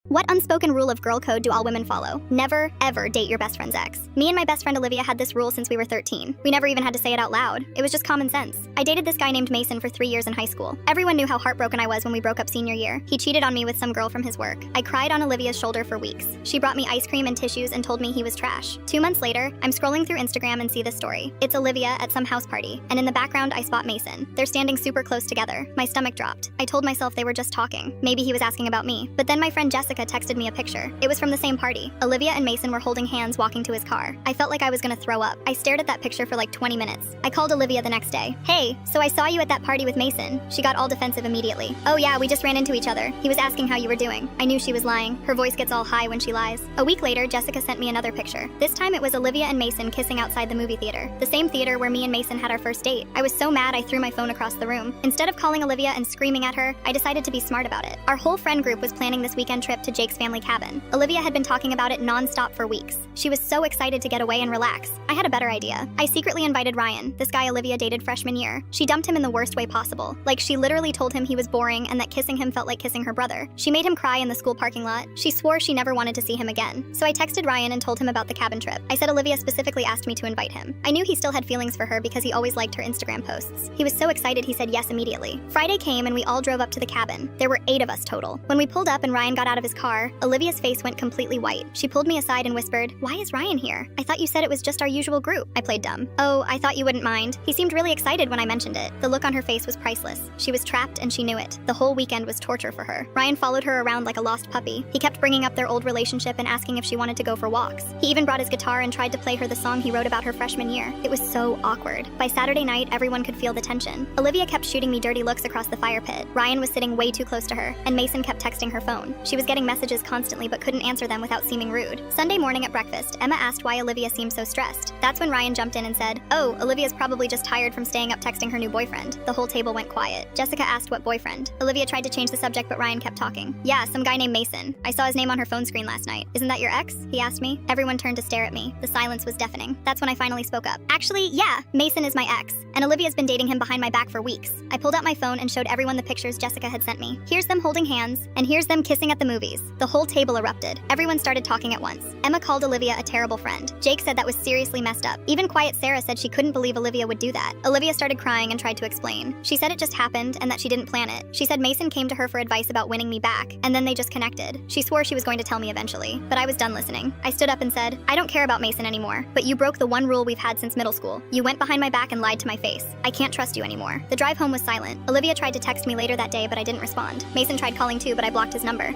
What unspoken rule of girl code do all women follow? Never, ever date your best friend's ex. Me and my best friend Olivia had this rule since we were 13. We never even had to say it out loud. It was just common sense. I dated this guy named Mason for 3 years in high school. Everyone knew how heartbroken I was when we broke up senior year. He cheated on me with some girl from his work. I cried on Olivia's shoulder for weeks. She brought me ice cream and tissues and told me he was trash. 2 months later, I'm scrolling through Instagram and see this story. It's Olivia at some house party, and in the background I spot Mason. They're standing super close together. My stomach dropped. I told myself they were just talking. Maybe he was asking about me. But then my friend Jessica texted me a picture. It was from the same party. Olivia and Mason were holding hands walking to his car. I felt like I was gonna throw up. I stared at that picture for like 20 minutes. I called Olivia the next day. Hey, so I saw you at that party with Mason. She got all defensive immediately. Oh yeah, we just ran into each other. He was asking how you were doing. I knew she was lying. Her voice gets all high when she lies. A week later, Jessica sent me another picture. This time it was Olivia and Mason kissing outside the movie theater. The same theater where me and Mason had our first date. I was so mad I threw my phone across the room. Instead of calling Olivia and screaming at her, I decided to be smart about it. Our whole friend group was planning this weekend trip to Jake's family cabin. Olivia had been talking about it non-stop for weeks. She was so excited to get away and relax. I had a better idea. I secretly invited Ryan, this guy Olivia dated freshman year. She dumped him in the worst way possible. Like, she literally told him he was boring and that kissing him felt like kissing her brother. She made him cry in the school parking lot. She swore she never wanted to see him again. So I texted Ryan and told him about the cabin trip. I said Olivia specifically asked me to invite him. I knew he still had feelings for her because he always liked her Instagram posts. He was so excited he said yes immediately. Friday came and we all drove up to the cabin. There were 8 of us total. When we pulled up and Ryan got out of his car, Olivia's face went completely white. She pulled me aside and whispered, "Why is Ryan here? I thought you said it was just our usual group." I played dumb. "Oh, I thought you wouldn't mind." He seemed really excited when I mentioned it. The look on her face was priceless. She was trapped and she knew it. The whole weekend was torture for her. Ryan followed her around like a lost puppy. He kept bringing up their old relationship and asking if she wanted to go for walks. He even brought his guitar and tried to play her the song he wrote about her freshman year. It was so awkward. By Saturday night, everyone could feel the tension. Olivia kept shooting me dirty looks across the fire pit. Ryan was sitting way too close to her, and Mason kept texting her phone. She was getting messages constantly but couldn't answer them without seeming rude. Sunday morning at breakfast, Emma asked why Olivia seemed so stressed. That's when Ryan jumped in and said, "Oh, Olivia's probably just tired from staying up texting her new boyfriend." The whole table went quiet. Jessica asked what boyfriend. Olivia tried to change the subject, but Ryan kept talking. "Yeah, some guy named Mason. I saw his name on her phone screen last night. Isn't that your ex?" he asked me. Everyone turned to stare at me. The silence was deafening. That's when I finally spoke up. "Actually, yeah, Mason is my ex, and Olivia's been dating him behind my back for weeks." I pulled out my phone and showed everyone the pictures Jessica had sent me. Here's them holding hands, and here's them kissing at the movies. The whole table erupted. Everyone started talking at once. Emma called Olivia a terrible friend. Jake said that was seriously messed up. Even quiet Sarah said she couldn't believe Olivia would do that. Olivia started crying and tried to explain. She said it just happened and that she didn't plan it. She said Mason came to her for advice about winning me back, and then they just connected. She swore she was going to tell me eventually, but I was done listening. I stood up and said, "I don't care about Mason anymore, but you broke the one rule we've had since middle school. You went behind my back and lied to my face. I can't trust you anymore." The drive home was silent. Olivia tried to text me later that day, but I didn't respond. Mason tried calling too, but I blocked his number.